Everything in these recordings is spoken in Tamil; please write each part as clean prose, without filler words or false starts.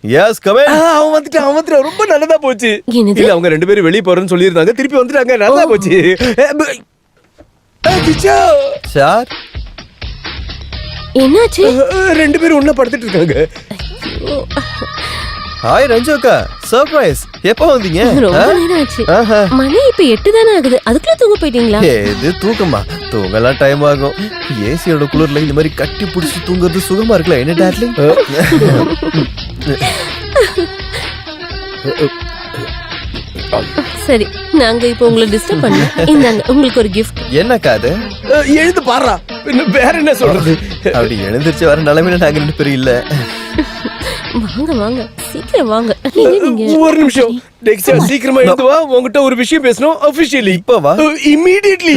Yes come in. அவன் வந்துட்டான் ரொம்ப நல்லதா போச்சு. இல்ல அவங்க ரெண்டு பேரும் வெளிய போறேன்னு சொல்லிருந்தாங்க, திருப்பி வந்துட்டாங்க, நல்லா போச்சு. கிச்சா சார் என்னாச்சு? ரெண்டு பேரும் ஒண்ணா படுத்துட்டு இருக்காங்க. ஹாய் ரஞ்சு அக்கா, சர்ப்ரைஸ். எப்போ வந்தீங்க? ரொம்ப நேரம் ஆச்சு. மணி இப்ப 8 தானே ஆகுது, அதுக்குள்ள தூங்க போயிட்டீங்களா? இது தூக்கமா? தூங்கலாம் டைம் ஆகும். ஏசியோட குளிர்ல இந்த மாதிரி கட்டி பிடிச்சி தூங்குறது சுகமா இருக்குல்ல என்ன டார்லிங்? சரி, நாங்க இப்போ உங்களை டிஸ்டர்ப் பண்ணல. இந்தாங்க உங்களுக்கு ஒரு gift. என்னக்கா அது? எழுந்து பாறா, வேற என்ன சொல்றது? அப்படி எழுந்திருச்சு வர நிலைமையில நாங்க ரெண்டு பேரும் இல்ல. வாங்க வாங்க, சீக்கிரம் வாங்க. நீங்க ஒரு நிமிஷம் டெக்ஸா, சீக்கிரமா எழுந்து வா. உன்கிட்ட ஒரு விஷயம் பேசணும் ஆபீஷியலி. இப்ப வா. இமிடியட்லி.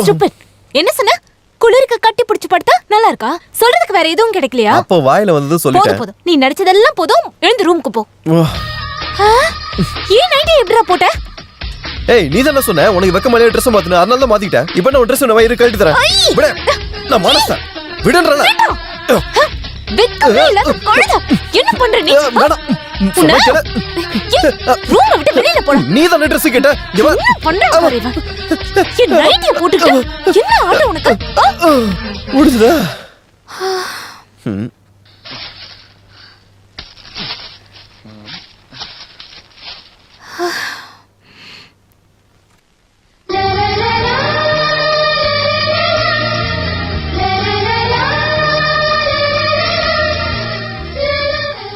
ஸ்டூபிட். என்ன சொன்ன? குளிருக்கு கட்டி பிடிச்சு படுத்தா நல்லா இருக்கா? சொல்றதுக்கு வேற எதுவும் கிடைக்கலையா? அப்ப வாயில வந்தது சொல்லிட்டேன். போதும், நீ நடிச்சதெல்லாம் போதும், எழுந்து ரூமுக்கு போ. ஏன் நைட்டி எப்படிடா போட்ட? ஏய், நீ தான சொன்ன உனக்கு வெக்க மலைய Dress மாத்துன, அதனால தான் மாத்திட்டேன். இப்போ நான் Dress உன்னை வயிறு கழட்டி தரேன். விடு. நான் மனசா விடுன்றல. வெக்கமே இல்லாத கழுதை. என்ன பண்ற நீ? மேடம், ரூமை விட்டு வெளியில போடா. நீ தான Dress கேட்ட. என்ன பண்ற பாரு இவன். என் நைட்டியை போட்டுட்டு என்ன ஆட்டம் உனக்கு? முடிஞ்சதா?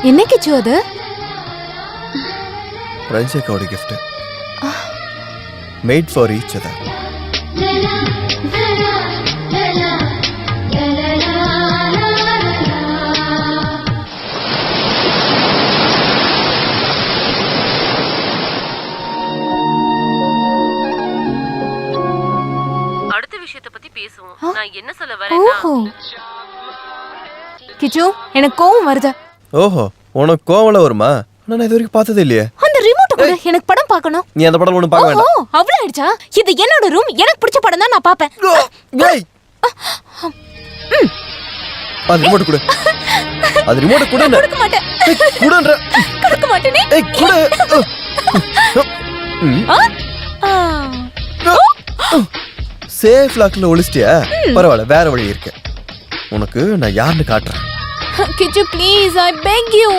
என்ன கிச்சு அது? ரஞ்சிகாவோட gift. Made for each other. அடுத்த விஷயத்தை பத்தி பேசுவோம். நான் என்ன சொல்ல வரேன்னா, கிச்சு, எனக்கு கோவம் வருது. ஓஹோ, உனக்கு கோவம்ல வருமா? நான் இது வரைக்கும் பார்த்ததே இல்லையே. அந்த ரிமோட் கூட எனக்கு படம் பார்க்கணும். நீ அந்த படம் ஒண்ணு பார்க்க வேண்டாம். அவ்வளவு ஆயிடுச்சா? இது என்னோட ரூம், எனக்கு பிடிச்ச படம் தான் நான் பாப்பேன். ஏய், அது ரிமோட் கொடு. அது ரிமோட் கொடு. கொடுக்க மாட்டேன். குடுன்ற. கொடுக்க மாட்டேனே. ஏய், குடு. சேஃப் லாக்ல ஒளிச்சிட்டியா? பரவாயில்ல, வேற வழி இருக்கு. உனக்கு நான் யாருன்னு காட்டுறேன். கிச்சு ப்ளீஸ், ஐ பெக் யூ.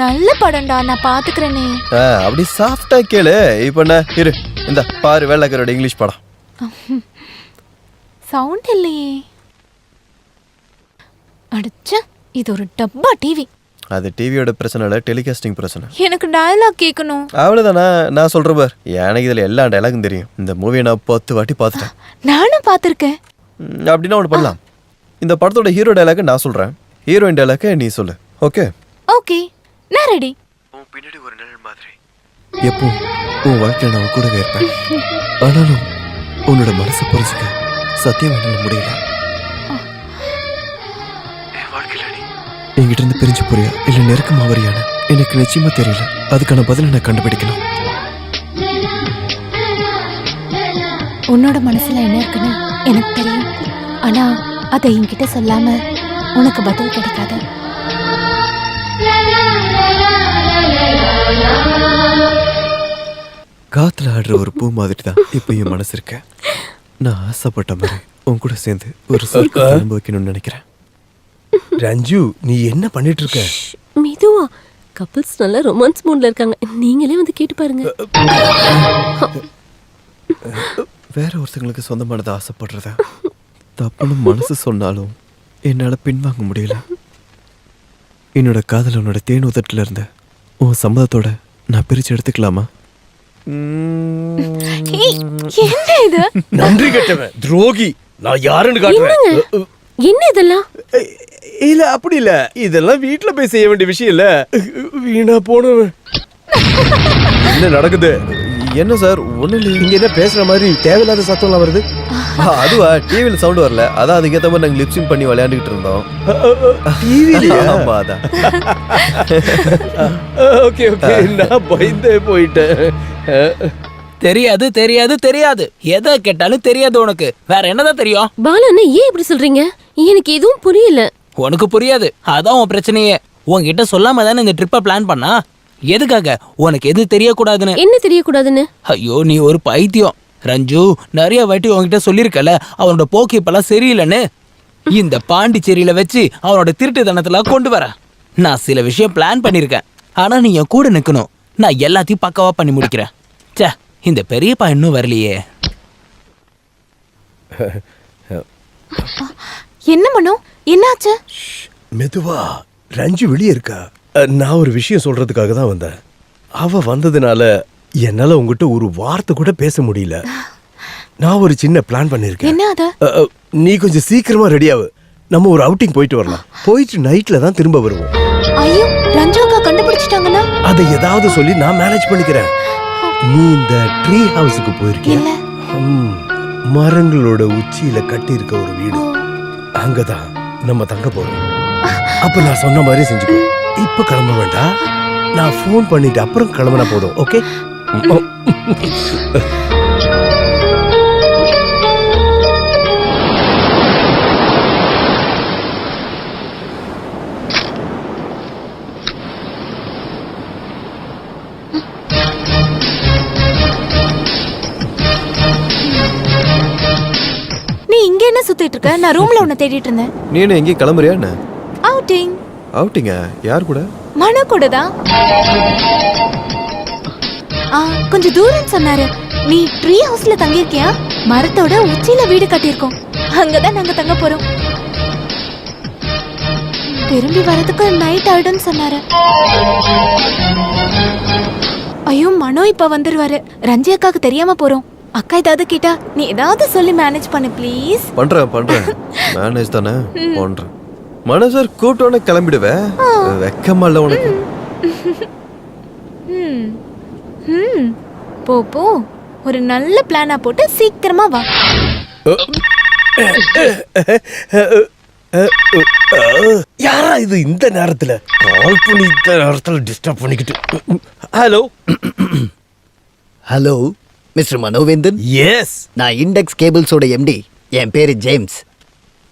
நல்ல படம்டா, நான் பாத்துக்கறேனே. அப்படி சாஃப்ட்டா கேளு. இப்போ நான் இரு, இந்த பாரு வெள்ளக்காரோட இங்கிலீஷ் படம். சவுண்ட் இல்லையே. அடச்ச, இது ஒரு டப்பா டிவி. அது டிவியோட பிரச்சனை இல்ல, டெலிகாஸ்டிங் பிரச்சனை. எனக்கு டயலாக் கேட்கணும். அவ்வளவுதானா? நான் சொல்றேன் பார், எனக்கு இதுல எல்லா டயலாகும் தெரியும். இந்த மூவியை நான் 10 வாட்டி பார்த்துட்டேன். நானும் பாத்திருக்கேன். அப்படின்னா ஒன்று பண்ணலாம். இந்த படத்தோட ஹீரோ டயலாக நான் சொல்றேன், ஹீரோயின் டயலாக நீ சொல்லு. ஓகே? ஓகே, நான் ரெடி. உன் பின்னாடி ஒரு நிழல் மாதிரி எப்போ உன் வாழ்க்கையில நான் கூடவே இருப்பேன். ஆனாலும் உன்னோட மனசை புரிஞ்சுக்க சத்தியம் என்னால முடியல. என் வாழ்க்கையில நீ என்கிட்ட இருந்து பிரிஞ்சு போறியா இல்ல நெருக்கமா வரியான எனக்கு நிச்சயமா தெரியல. அதுக்கான பதிலை நான் கண்டுபிடிக்கணும். உன்னோட மனசுல என்ன இருக்குன்னு எனக்கு தெரியும். ஆனா அதை என்கிட்ட சொல்லாம உனக்கு பதில் கிடைக்காது. காத்துல ஆடுற ஒரு பூ மாதிரி தான் இப்ப என் மனசு இருக்க. நான் ஆசைப்பட்ட மாதிரி உன் கூட சேர்ந்து ஒரு சொர்க்கத்தை அனுபவிக்கணும்னு நினைக்கிறேன். ரஞ்சு, நீ என்ன பண்ணிட்டு இருக்க? மெதுவா. கப்பிள்ஸ் நல்லா ரொமான்ஸ் மூட்ல இருக்காங்க, நீங்களே வந்து கேட்டு பாருங்க. வேற ஒருத்தங்களுக்கு சொந்தமானதை ஆசைப்படுறத தப்புன்னு மனசு சொன்னாலும் என்னால பின்வாங்க முடியல. என்னோட காதல் உன்னோட தேன் உதட்டுல இருந்த உன் சம்மதத்தோட நான் பிரிச்சு எடுத்துக்கலாமா? என்ன இது? நன்றி கெட்டவன், துரோகி. நான் யாருன்னு காட்டுறேன். என்ன இதெல்லாம்? இல்ல அப்படி இல்ல, இதெல்லாம் வீட்டுல போய் செய்ய வேண்டிய விஷயம் இல்ல. வீணா போனவன். என்ன நடக்குது? என்ன சார்? ஒண்ணு இல்ல. இங்க என்ன பேசுற மாதிரி தேவையில்லாத சத்தம்லாம் வருது. அதுவா, டிவில சவுண்ட் வரல, அதான் அதுக்கேற்ற மாதிரி நாங்க லிப்சிங் பண்ணி விளையாண்டுகிட்டு இருந்தோம். டிவிலயா? ஆமா, அதான். ஓகே ஓகே, நான் பயந்தே போயிட்டேன். தெரியாது தெரியாது தெரியாது, எதை கேட்டாலும் தெரியாது உனக்கு. வேற என்னதான் தெரியும்? பாலா, ஏன் இப்படி சொல்றீங்க? எனக்கு எதுவும் புரியல. உனக்கு புரியாது, அதான் உன் பிரச்சனையே. உன்கிட்ட சொல்லாம தானே இந்த ட்ரிப்பை பிளான் பண்ணா. எதுக்காக? உனக்கு எது தெரியக்கூடாதுன்னு. என்ன தெரியக்கூடாதுன்னு? ஐயோ, நீ ஒரு பைத்தியம் ரஞ்சு. நிறைய வாட்டி உன்கிட்ட சொல்லியிருக்கல அவனோட போக்கு இப்பெல்லாம் சரியில்லைன்னு. இந்த பாண்டிச்சேரியில வச்சு அவனோட திருட்டுத்தனத்துல கொண்டு வர நான் சில விஷயம் பிளான் பண்ணிருக்கேன். ஆனா நீ என் கூட நிக்கணும். நான் எல்லாத்தையும் பக்காவா பண்ணி முடிக்கிறேன். சே, இந்த பெரியப்பா இன்னும் வரலையே. என்ன மனோ, என்னாச்சு? மெதுவா. ரஞ்சு வெளியே இருக்கா. நான் ஒரு விஷயம் சொல்றதுக்காக தான் வந்தேன். அவ வந்ததுனால என்னால உங்ககிட்ட ஒரு வார்த்தை கூட பேச முடியல. நான் ஒரு சின்ன பிளான் பண்ணிருக்கேன். என்ன அது? நீ கொஞ்சம் சீக்கிரமா ரெடியாவு. நம்ம ஒரு அவுட்டிங் போயிட்டு வரலாம். போயிட்டு நைட்ல தான் திரும்ப வருவோம். ஐயோ, ரஞ்சு அக்கா கண்டுபிடிச்சிட்டாங்கன்னா? அதை ஏதாவது சொல்லி நான் மேனேஜ் பண்ணிக்கிறேன். நீ இந்த ட்ரீ ஹவுஸுக்கு போயிருக்கியா? இல்ல. மரங்களோட உச்சியில கட்டி இருக்க ஒரு வீடு, அங்கதான் நம்ம தங்க போறோம். அப்ப நான் சொன்ன மாதிரி செஞ்சுக்கோ. இப்ப கிளம்ப வேண்டாம், நான் ஃபோன் பண்ணிட்டு அப்புறம் கிளம்பினா போதும். ஓகே? நீ இங்க என்ன சுத்திட்டு இருக்க? நான் ரூம்ல உன்னை தேடிட்டு இருந்தேன். நீ என்ன எங்கேயும் கிளம்புறியா என்ன? அவுட்டிங். அவுட்டிங்க? யார் கூட? மனோ கூட தான். கொஞ்சம் தூரம் சொன்னாரு. நீ ட்ரீ ஹவுஸ்ல தங்கியிருக்கியா? மரத்தோட உச்சியில வீடு கட்டியிருக்கோம். அங்கதான் நாங்க தங்க போறோம். திரும்பி வரதுக்கு நைட் ஆயிடும்னு சொன்னாரு. ஐயோ, மனோ இப்ப வந்துருவாரு. ரஞ்சி அக்காக்கு தெரியாம போறோம். அக்கா ஏதாவது கேட்டா நீ ஏதாவது சொல்லி மேனேஜ் பண்ணு ப்ளீஸ். பண்றேன் மேனேஜ் தானே பண்றேன். மனசர் கூட்டோட கிளம்பிடுவேன். வெக்கமா இல்ல உனக்கு? போ போ, ஒரு நல்ல பிளானா போட்டு சீக்கிரமா வா. யாரா இது இந்த நேரத்துல கால் பண்ணி இந்த நேரத்துல டிஸ்டர்ப் பண்ணிக்கிட்டு? Hello hello mister Manovendhan. Yes, நான் இண்டெக்ஸ் கேபிள்ஸோட எம்டி. என் பேரு ஜேம்ஸ்.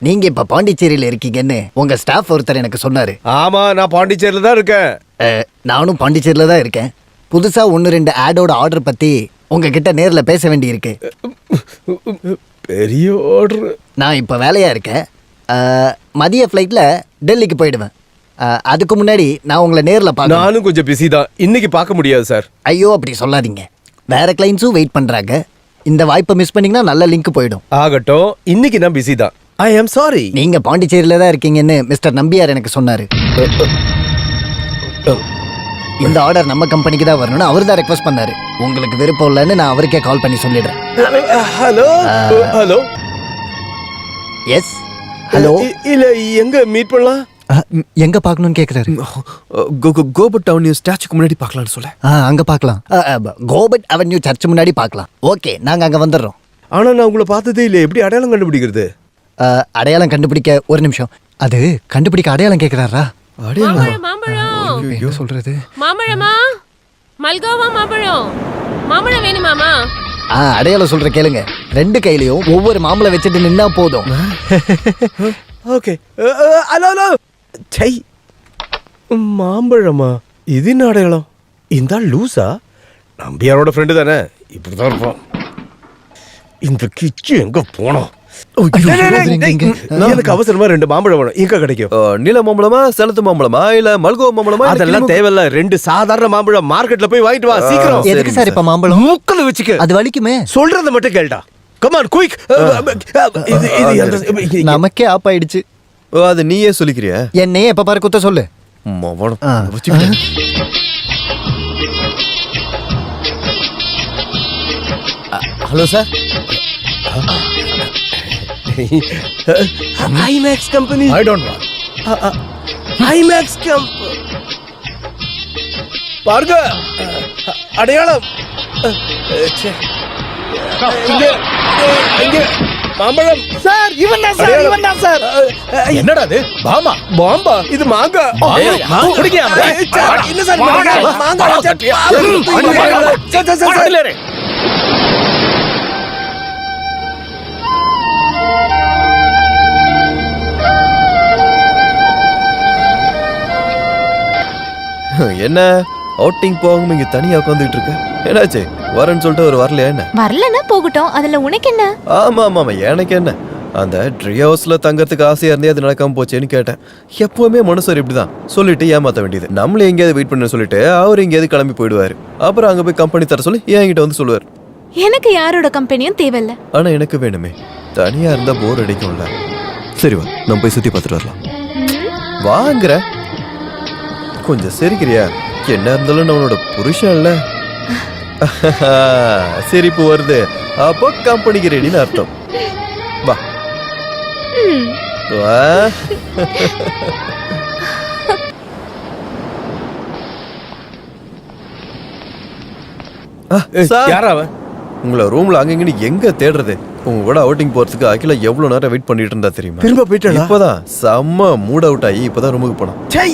நீங்க இப்ப பாண்டிச்சேரியில இருக்கீங்கன்னு உங்க ஸ்டாஃப் ஒருத்தர் எனக்கு சொன்னாரு. ஆமா, நான் பாண்டிச்சேரியில தான் இருக்கேன். நானும் பாண்டிச்சேரியில தான் இருக்கேன். புதுசா 1-2 ஆடோட ஆர்டர் பத்தி உங்ககிட்ட நேர்ல பேச வேண்டி இருக்கு. பெரிய ஆர்டர். நான் இப்ப வேலையா இருக்கேன். மதிய ஃப்ளைட்ல டெல்லிக்கு போயிடுவேன். அதுக்கு முன்னாடி நான் உங்களை நேர்ல பார்க்கணும். நானும் கொஞ்சம் பிஸி தான், இன்னைக்கு பார்க்க முடியாது சார். ஐயோ, அப்படி சொல்லாதீங்க. வேற கிளைண்ட்ஸும் வெயிட் பண்றாங்க. இந்த வாய்ப்பை மிஸ் பண்ணீங்கன்னா நல்ல லிங்க் போயிடும். ஆகட்டும், இன்னைக்கு நான் பிஸி தான். ஐ ஆம் சாரி. நீங்க பாண்டிச்சேரியில தான் இருக்கீங்கன்னு மிஸ்டர் நம்பியார் எனக்கு சொன்னாரு. இந்த ஆர்டர் நம்ம கம்பெனிக்கு தான் வரணும்னு அவர் தான் ரெக்வஸ்ட் பண்ணாரு. உங்களுக்கு விருப்பம் இல்லைன்னு நான் அவருக்கே கால் பண்ணி சொல்லிடுறேன். Hello hello. Yes hello. இல்ல, எங்க மீட் பண்ணலாம்? எங்க பார்க்கணும்னு கேக்குறாரு. கோபட் டவுன் ஸ்டாச்சுக்கு முன்னாடி பார்க்கலாம்னு சொல்ல. அங்க பார்க்கலாம். கோபட் அவென்யூ சர்ச் முன்னாடி பார்க்கலாம். ஓகே, நாங்க அங்க வந்துடுறோம். ஆனா நான் உங்களை பார்த்ததே இல்லை, எப்படி அடையாளம் கண்டுபிடிக்கிறது? அடையாளம் கண்டுபிடிக்க ஒரு நிமிஷம். அது கண்டுபிடிக்க அடையாளம் கேக்குறாரா? மாம்பழம் சொல்றது மாம்பழமா? மல்கோவா மாம்பழம்? மாம்பழம் வேணுமாமா? அடையாளம் சொல்ற கேளுங்க. 2 கையிலயும் ஒவ்வொரு மாம்பழம் வச்சுட்டு நின்னா போதும். ஓகே. Hello hello. சை, மாம்பழமா? இது என்ன அடையாளம்? இந்த லூசா? நம்பியாரோட ஃப்ரெண்டு தானே, இப்படிதான் இருப்பான். இந்த கிச்சு எங்க போனோம்? எனக்கு அவசரமா 2 மாம்பழம் வேணும். எங்க கிடைக்கும்? நீல மாம்பழமா, செலத்து மாம்பழமா, இல்ல மல்கோவா மாம்பழமா? அதெல்லாம் தேவையில்ல. 2 சாதாரண மாம்பழம் மார்க்கெட்ல போய் வாங்கிட்டு வா சீக்கிரம். எதுக்கு சார் இப்ப மாம்பழம்? மூக்கல வச்சுக்க. அது வலிக்குமே. சொல்றத மட்டும் கேளுடா. Come on quick. நமக்கே ஆப் ஆயிடுச்சு. அது நீயே சொல்லிக்கிறியா? என்னையே எப்ப பாரு குத்த சொல்லு. Hello sir. IMAX company. I don't want. IMAX பாருங்க, அடையாளம். இங்க இங்க மாம்பழம் சார். இவன் தான் சார், இவன் தான் சார். என்னடா இது? பாமா பாம்பா? இது மாங்கா. என்ன சார் மாங்கா? என்ன அவுட்டிங் போகாம இங்க தனியா உட்காந்துட்டு இருக்க? என்னாச்சு? வரேன்னு சொல்லிட்டு ஒரு வரலையா என்ன? வரலன்னா போகட்டும், அதுல உனக்கு என்ன? ஆமா ஆமா ஆமா, எனக்கு என்ன? அந்த ட்ரீ ஹவுஸ்ல தங்கறதுக்கு ஆசையா இருந்தே அது நடக்காம போச்சேன்னு கேட்டேன். எப்பவுமே மனுஷர் இப்படிதான் சொல்லிட்டு ஏமாத்த வேண்டியது. நம்மள எங்கேயாவது வெயிட் பண்ண சொல்லிட்டு அவர் எங்கேயாவது கிளம்பி போயிடுவாரு. அப்புறம் அங்க போய் கம்பெனி தர சொல்லி என்கிட்ட வந்து சொல்லுவார். எனக்கு யாரோட கம்பெனியும் தேவையில்ல. ஆனா எனக்கு வேணுமே. தனியா இருந்தா போர் அடிக்கும்ல. சரி வா, நம்ம போய் சுத்தி பார்த்துட்டு வரலாம். வாங்குற கொஞ்சம் சிரிக்கிறியா? என்ன இருந்தாலும் நம்மளோட புருஷன் இல்ல. சிரிப்பு வருது, அப்போ கம்பெனிக்கு ரெடின்னு அர்த்தம். வா வா. சார், யாரா அவன்? உங்களை ரூம்ல அங்கங்கன்னு எங்க தேடுறது? உங்க கூட அவுட்டிங் போறதுக்கு அகிலா எவ்வளவு நேரம் வெயிட் பண்ணிட்டு இருந்தா தெரியுமா? திரும்ப போயிட்டா? இப்பதான் செம்ம மூட் அவுட் ஆகி இப்பதான் ரூமுக்கு போனோம். சை,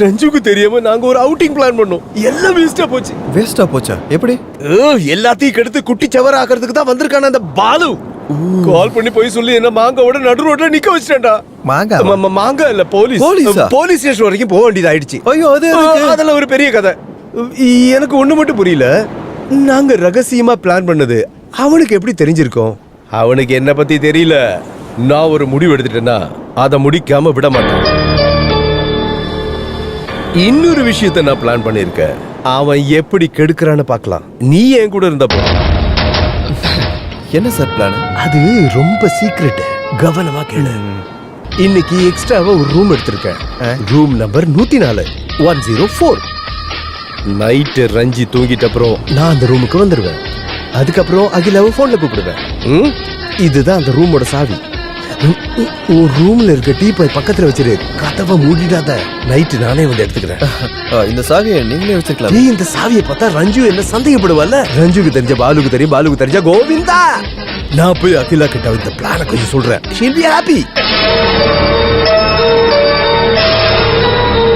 ரஞ்சுக்கு தெரியாம நாங்க ஒரு அவுட்டிங் பிளான் பண்ணோம். எல்லாம் வேஸ்டா போச்சு. வேஸ்டா போச்சா? எப்படி? எல்லாத்தையும் கெடுத்து குட்டி சவர் ஆக்கிறதுக்கு தான் வந்திருக்கான அந்த பாலு. கால் பண்ணி போய் சொல்லி என்ன மாங்காவோட நடு ரோட்ல நிக்க வச்சிட்டா. மாங்கா இல்ல, போலீஸ். போலீஸா? போலீஸ் ஸ்டேஷன் வரைக்கும் போக வேண்டியது ஆயிடுச்சு. ஐயோ, அது எதுக்கு? அதெல்லாம் ஒரு பெரிய கதை. எனக்கு ஒண்ணு மட்டும் புரியல. நாங்க ரகசியமா பிளான் பண்ணது அவனுக்கு எப்படி தெரிஞ்சிருக்கும்? அவனுக்கு என்ன பத்தி தெரியல. நான் ஒரு முடிவு எடுத்துட்டேன்னா அதை முடிக்காம விட மாட்டேன். இன்னொரு விஷயத்த நான் பிளான் பண்ணிருக்கேன். அவன் எப்படி கெடுக்கிறான்னு பார்க்கலாம். நீ என் கூட இருந்த போ. என்ன சார் பிளான்? அது ரொம்ப சீக்ரெட். கவனமா கேளு. இன்னைக்கு எக்ஸ்ட்ராவா ஒரு ரூம் எடுத்திருக்கேன். Room number 104 104. நைட்டு ரஞ்சி தூங்கிட்ட அப்புறம் நான் அந்த ரூமுக்கு வந்துடுவேன். அதுக்கப்புறம் அகிலாவை போன்ல கூப்பிடுவேன். இதுதான் அந்த ரூமோட சாவி. ஒரு ரூம்ல இருக்க டீபாய் பக்கத்துல வச்சிரு. கதவை மூடிடாத. நைட்டு நானே வந்து எடுத்துக்கிறேன். இந்த சாவியை நீங்களே வச்சிருக்கலாம். நீ இந்த சாவியை பார்த்தா ரஞ்சு என்ன சந்தேகப்படுவல்ல? ரஞ்சுக்கு தெரிஞ்ச பாலுக்கு தெரியும், பாலுக்கு தெரிஞ்ச கோவிந்தா. நான் போய் அகிலா கிட்ட இந்த பிளான கொஞ்சம் சொல்றேன். She'll be happy.